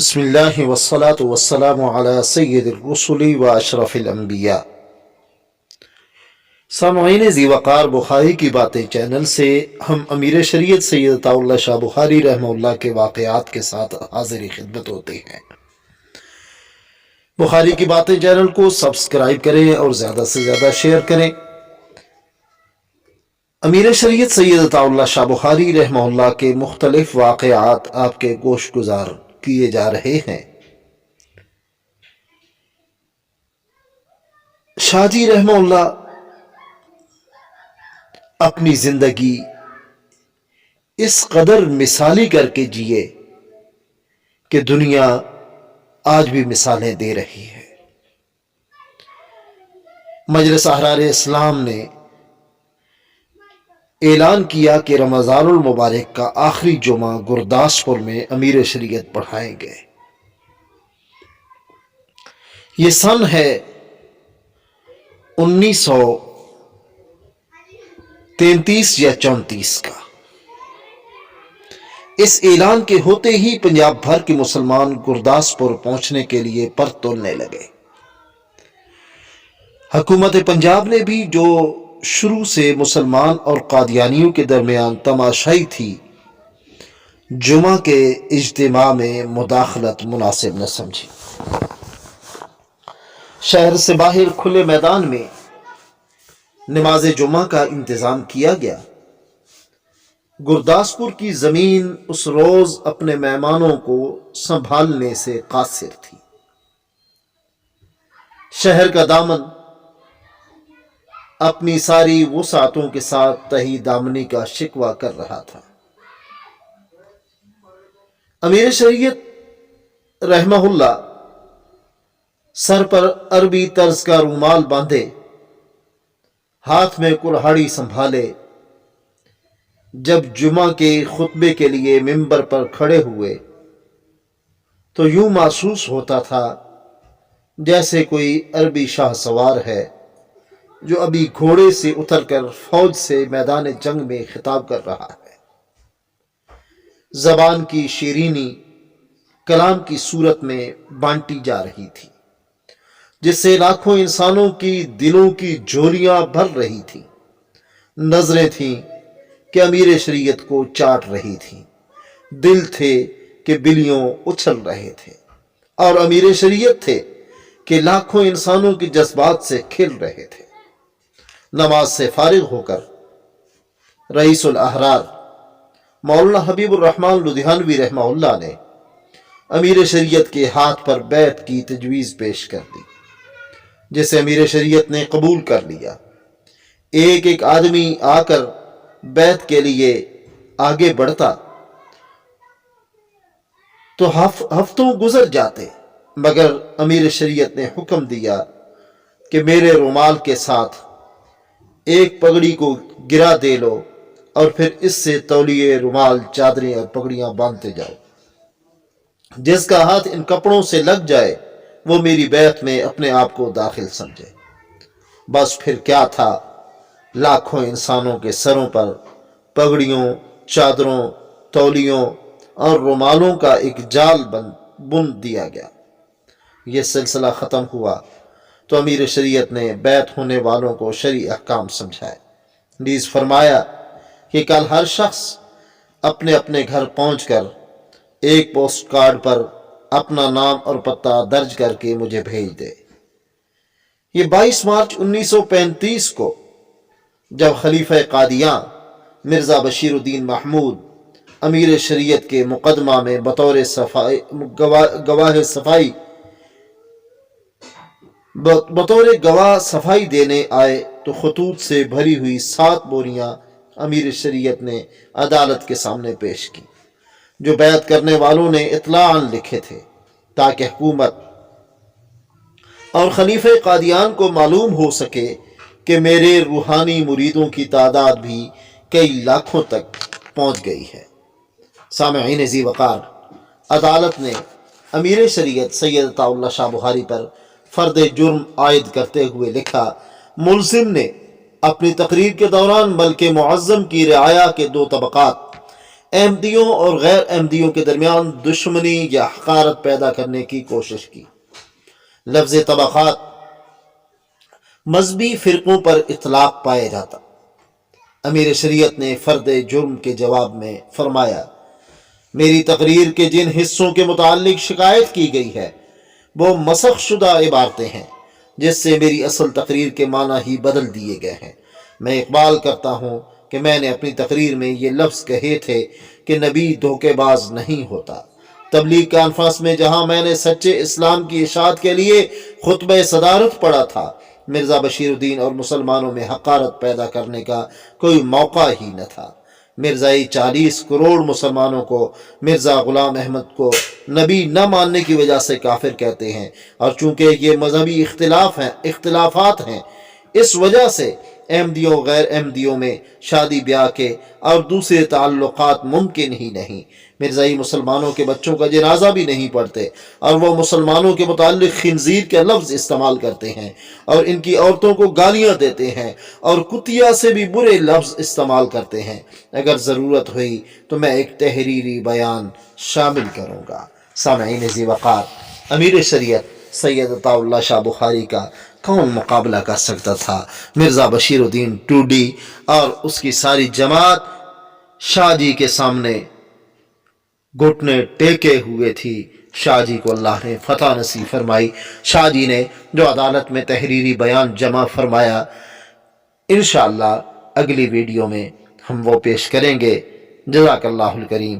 بسم اللہ والصلاة والسلام علی سید الرسل و اشرف الانبیاء۔ سامعین ذی وقار، بخاری کی باتیں چینل سے ہم امیر شریعت سید عطا اللہ شاہ بخاری رحمہ اللہ کے واقعات کے ساتھ حاضر خدمت ہوتے ہیں۔ بخاری کی باتیں چینل کو سبسکرائب کریں اور زیادہ سے زیادہ شیئر کریں۔ امیر شریعت سید عطا اللہ شاہ بخاری رحمہ اللہ کے مختلف واقعات آپ کے گوش گزار کیے جا رہے ہیں۔ شاہ جی رحمہ اللہ اپنی زندگی اس قدر مثالی کر کے جیے کہ دنیا آج بھی مثالیں دے رہی ہے۔ مجلس احرار اسلام نے اعلان کیا کہ رمضان المبارک کا آخری جمعہ گرداسپور میں امیر شریعت پڑھائیں گے۔ یہ سن ہے 1933 یا 34 کا۔ اس اعلان کے ہوتے ہی پنجاب بھر کے مسلمان گرداسپور پہنچنے کے لیے پر تولنے لگے۔ حکومت پنجاب نے بھی جو شروع سے مسلمان اور قادیانیوں کے درمیان تماشائی تھی، جمعہ کے اجتماع میں مداخلت مناسب نہ سمجھی۔ شہر سے باہر کھلے میدان میں نماز جمعہ کا انتظام کیا گیا۔ گرداسپور کی زمین اس روز اپنے مہمانوں کو سنبھالنے سے قاصر تھی۔ شہر کا دامن اپنی ساری وسعتوں کے ساتھ تہی دامنی کا شکوہ کر رہا تھا۔ امیر شریعت رحمہ اللہ سر پر عربی طرز کا رومال باندھے، ہاتھ میں کلہاڑی سنبھالے، جب جمعہ کے خطبے کے لیے ممبر پر کھڑے ہوئے تو یوں محسوس ہوتا تھا جیسے کوئی عربی شاہ سوار ہے جو ابھی گھوڑے سے اتر کر فوج سے میدان جنگ میں خطاب کر رہا ہے۔ زبان کی شیرینی کلام کی صورت میں بانٹی جا رہی تھی، جس سے لاکھوں انسانوں کی دلوں کی جھولیاں بھر رہی تھیں۔ نظریں تھیں کہ امیر شریعت کو چاٹ رہی تھیں، دل تھے کہ بلیوں اچھل رہے تھے، اور امیر شریعت تھے کہ لاکھوں انسانوں کے جذبات سے کھل رہے تھے۔ نماز سے فارغ ہو کر رئیس الاحرار مولانا حبیب الرحمن لدھیانوی رحمہ اللہ نے امیر شریعت کے ہاتھ پر بیعت کی تجویز پیش کر دی، جسے امیر شریعت نے قبول کر لیا۔ ایک ایک آدمی آ کر بیعت کے لیے آگے بڑھتا تو ہفتوں گزر جاتے، مگر امیر شریعت نے حکم دیا کہ میرے رومال کے ساتھ ایک پگڑی کو گرا دے لو اور پھر اس سے تولیے، رومال، چادریں اور پگڑیاں باندھتے جاؤ۔ جس کا ہاتھ ان کپڑوں سے لگ جائے وہ میری بیعت میں اپنے آپ کو داخل سمجھے۔ بس پھر کیا تھا، لاکھوں انسانوں کے سروں پر پگڑیوں، چادروں، تولیوں اور رومالوں کا ایک جال بن دیا گیا۔ یہ سلسلہ ختم ہوا تو امیر شریعت نے بیعت ہونے والوں کو شرعی احکام سمجھائے، نیز فرمایا کہ کل ہر شخص اپنے اپنے گھر پہنچ کر ایک پوسٹ کارڈ پر اپنا نام اور پتہ درج کر کے مجھے بھیج دے۔ یہ 22 مارچ 1935 کو جب خلیفہ قادیاں مرزا بشیر الدین محمود امیر شریعت کے مقدمہ میں بطور گواہ صفائی دینے آئے تو خطوط سے بھری ہوئی 7 بوریاں امیر شریعت نے عدالت کے سامنے پیش کی، جو بیعت کرنے والوں نے اطلاعاً لکھے تھے، تاکہ حکومت اور خلیفہ قادیان کو معلوم ہو سکے کہ میرے روحانی مریدوں کی تعداد بھی کئی لاکھوں تک پہنچ گئی ہے۔ سامعین ذی وقار، عدالت نے امیر شریعت سید عطا اللہ شاہ بخاری پر فرد جرم عائد کرتے ہوئے لکھا، ملزم نے اپنی تقریر کے دوران ملک معظم کی رعایا کے 2 طبقات احمدیوں اور غیر احمدیوں کے درمیان دشمنی یا حقارت پیدا کرنے کی کوشش کی۔ لفظ طبقات مذہبی فرقوں پر اطلاق پایا جاتا۔ امیر شریعت نے فرد جرم کے جواب میں فرمایا، میری تقریر کے جن حصوں کے متعلق شکایت کی گئی ہے وہ مسخ شدہ عبارتیں ہیں جس سے میری اصل تقریر کے معنی ہی بدل دیے گئے ہیں۔ میں اقبال کرتا ہوں کہ میں نے اپنی تقریر میں یہ لفظ کہے تھے کہ نبی دھوکے باز نہیں ہوتا۔ تبلیغ کانفرنس میں جہاں میں نے سچے اسلام کی اشاعت کے لیے خطبہ صدارت پڑھا تھا، مرزا بشیر الدین اور مسلمانوں میں حقارت پیدا کرنے کا کوئی موقع ہی نہ تھا۔ مرزائی 40 کروڑ مسلمانوں کو مرزا غلام احمد کو نبی نہ ماننے کی وجہ سے کافر کہتے ہیں، اور چونکہ یہ مذہبی اختلافات ہیں، اس وجہ سے احمدیوں غیر احمدیوں میں شادی بیاہ کے اور دوسرے تعلقات ممکن ہی نہیں۔ مرزائی مسلمانوں کے بچوں کا جنازہ بھی نہیں پڑھتے، اور وہ مسلمانوں کے متعلق خنزیر کا لفظ استعمال کرتے ہیں اور ان کی عورتوں کو گالیاں دیتے ہیں اور کتیا سے بھی برے لفظ استعمال کرتے ہیں۔ اگر ضرورت ہوئی تو میں ایک تحریری بیان شامل کروں گا۔ سامعین ذی وقار، امیر شریعت سید عطا اللہ شاہ بخاری کا کون مقابلہ کر سکتا تھا؟ مرزا بشیر الدین ٹوڈی اور اس کی ساری جماعت شاہ جی کے سامنے گھٹنے ٹیکے ہوئے تھی۔ شاہ جی کو اللہ نے فتح نصیب فرمائی۔ شاہ جی نے جو عدالت میں تحریری بیان جمع فرمایا، انشاءاللہ اگلی ویڈیو میں ہم وہ پیش کریں گے۔ جزاک اللہ الکریم۔